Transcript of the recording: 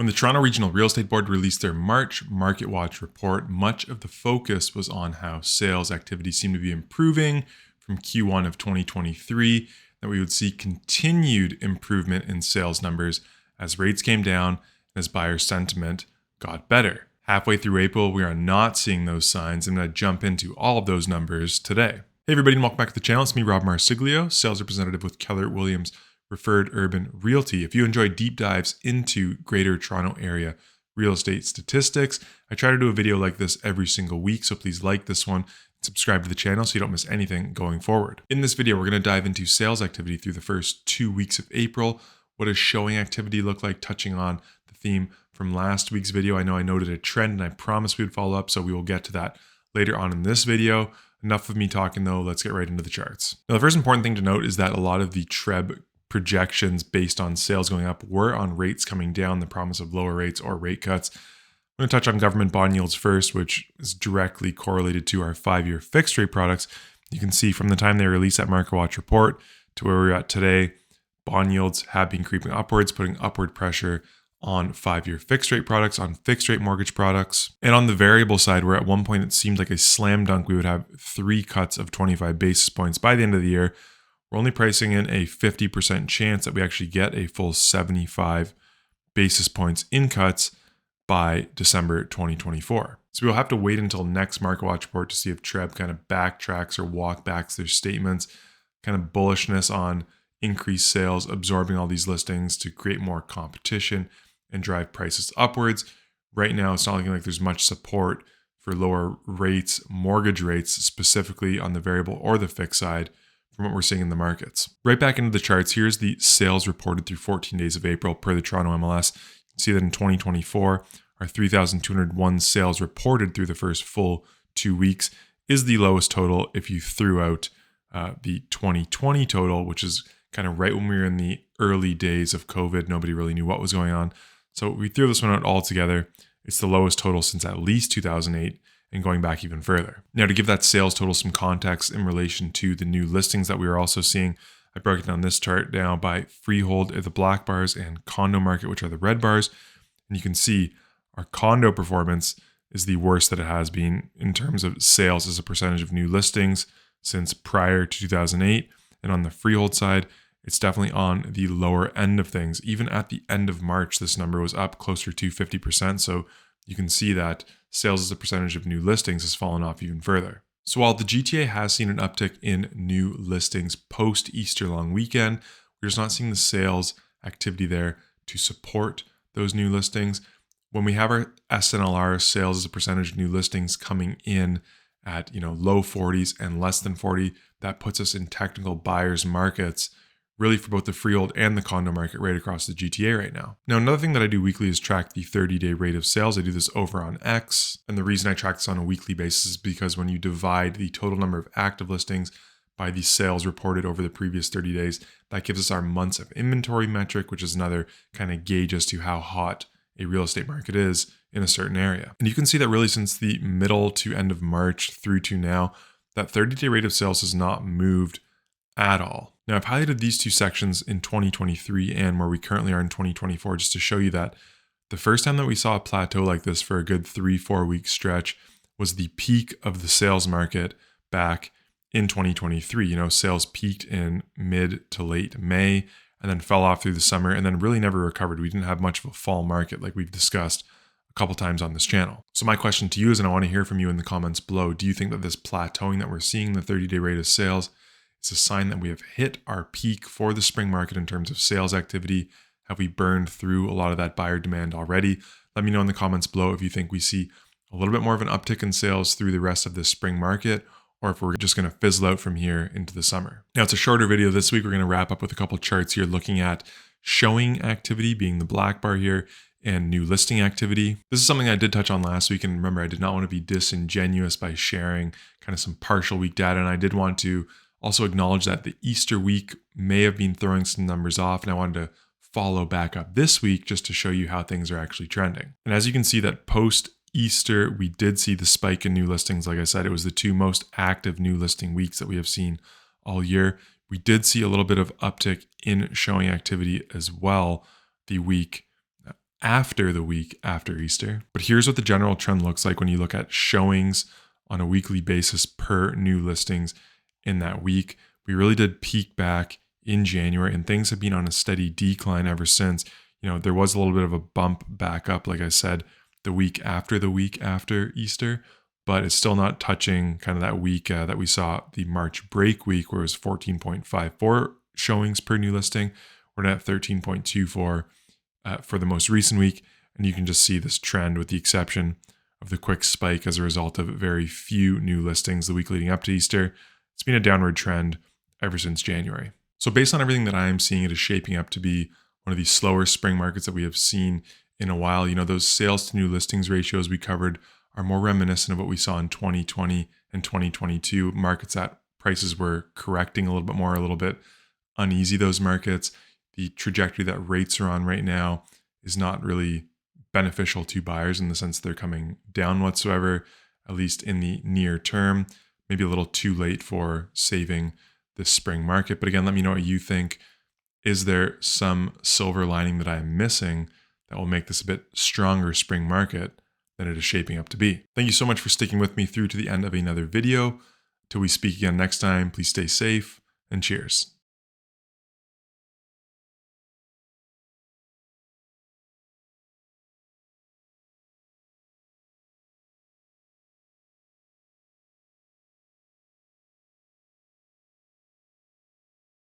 When the Toronto Regional Real Estate Board released their March Market Watch report, much of the focus was on how sales activity seemed to be improving from Q1 of 2023, that we would see continued improvement in sales numbers as rates came down and as buyer sentiment got better. Halfway through April, we are not seeing those signs. I'm going to jump into all of those numbers today. Hey everybody, and welcome back to the channel. It's me, Rob Marsiglio, sales representative with Keller Williams Preferred Urban Realty. If you enjoy deep dives into Greater Toronto Area real estate statistics, I try to do a video like this every single week, so please like this one and subscribe to the channel so you don't miss anything going forward. In this video, we're going to dive into sales activity through the first 2 weeks of April. What does showing activity look like, touching on the theme from last week's video. I know I noted a trend and I promised we would follow up, so we will get to that later on in this video. Enough of me talking though, let's get right into the charts. Now, the first important thing to note is that a lot of the TREB projections based on sales going up were on rates coming down, the promise of lower rates or rate cuts. I'm going to touch on government bond yields first, which is directly correlated to our 5-year fixed rate products. You can see from the time they released that Market Watch report to where we're at today, bond yields have been creeping upwards, putting upward pressure on 5-year fixed rate products, on fixed rate mortgage products. And on the variable side, where at one point it seemed like a slam dunk, we would have 3 cuts of 25 basis points by the end of the year. We're only pricing in a 50% chance that we actually get a full 75 basis points in cuts by December 2024. So we'll have to wait until next Market Watch report to see if TREB kind of backtracks or walk backs their statements, kind of bullishness on increased sales, absorbing all these listings to create more competition and drive prices upwards. Right now, it's not looking like there's much support for lower rates, mortgage rates, specifically on the variable or the fixed side, from what we're seeing in the markets. Right back into the charts, here's the sales reported through 14 days of April per the Toronto MLS. You can see that in 2024, our 3,201 sales reported through the first full 2 weeks is the lowest total if you threw out the 2020 total, which is kind of right when we were in the early days of COVID. Nobody really knew what was going on. So we threw this one out altogether. It's the lowest total since at least 2008. And going back even further. Now, to give that sales total some context in relation to the new listings that we are also seeing, I broke it down this chart now by freehold, the black bars, and condo market, which are the red bars. And you can see our condo performance is the worst that it has been in terms of sales as a percentage of new listings since prior to 2008. And on the freehold side, it's definitely on the lower end of things. Even at the end of March, this number was up closer to 50%. So you can see that sales as a percentage of new listings has fallen off even further. So while the GTA has seen an uptick in new listings post-Easter long weekend, we're just not seeing the sales activity there to support those new listings. When we have our SNLR, sales as a percentage of new listings, coming in at low 40s and less than 40, that puts us in technical buyers markets really for both the freehold and the condo market right across the GTA right now. Now, another thing that I do weekly is track the 30-day rate of sales. I do this over on X. And the reason I track this on a weekly basis is because when you divide the total number of active listings by the sales reported over the previous 30 days, that gives us our months of inventory metric, which is another kind of gauge as to how hot a real estate market is in a certain area. And you can see that really since the middle to end of March through to now, that 30-day rate of sales has not moved at all. Now, I've highlighted these two sections in 2023 and where we currently are in 2024, just to show you that the first time that we saw a plateau like this for a good 3-4 week stretch was the peak of the sales market back in 2023. Sales peaked in mid to late May and then fell off through the summer and then really never recovered. We didn't have much of a fall market like we've discussed a couple times on this channel. So my question to you is, and I want to hear from you in the comments below, do you think that this plateauing that we're seeing, the 30-day rate of sales, it's a sign that we have hit our peak for the spring market in terms of sales activity? Have we burned through a lot of that buyer demand already? Let me know in the comments below if you think we see a little bit more of an uptick in sales through the rest of this spring market, or if we're just going to fizzle out from here into the summer. Now, it's a shorter video this week. We're going to wrap up with a couple charts here looking at showing activity, being the black bar here, and new listing activity. This is something I did touch on last week. And remember, I did not want to be disingenuous by sharing kind of some partial week data. And I did want to also acknowledge that the Easter week may have been throwing some numbers off, and I wanted to follow back up this week just to show you how things are actually trending. And as you can see that post-Easter, we did see the spike in new listings. Like I said, it was the 2 most active new listing weeks that we have seen all year. We did see a little bit of uptick in showing activity as well the week after the week after Easter. But here's what the general trend looks like when you look at showings on a weekly basis per new listings in that week. We really did peak back in January, and things have been on a steady decline ever since. There was a little bit of a bump back up, like I said, the week after Easter, but it's still not touching kind of that week that we saw the March break week, where it was 14.54 showings per new listing. We're at 13.24 for the most recent week. And you can just see this trend with the exception of the quick spike as a result of very few new listings the week leading up to Easter. It's been a downward trend ever since January. So based on everything that I am seeing, it is shaping up to be one of these slower spring markets that we have seen in a while. Those sales to new listings ratios we covered are more reminiscent of what we saw in 2020 and 2022, markets that prices were correcting a little bit more, a little bit uneasy, those markets. The trajectory that rates are on right now is not really beneficial to buyers in the sense they're coming down whatsoever, at least in the near term. Maybe a little too late for saving this spring market. But again, let me know what you think. Is there some silver lining that I'm missing that will make this a bit stronger spring market than it is shaping up to be? Thank you so much for sticking with me through to the end of another video. Till we speak again next time, please stay safe and cheers.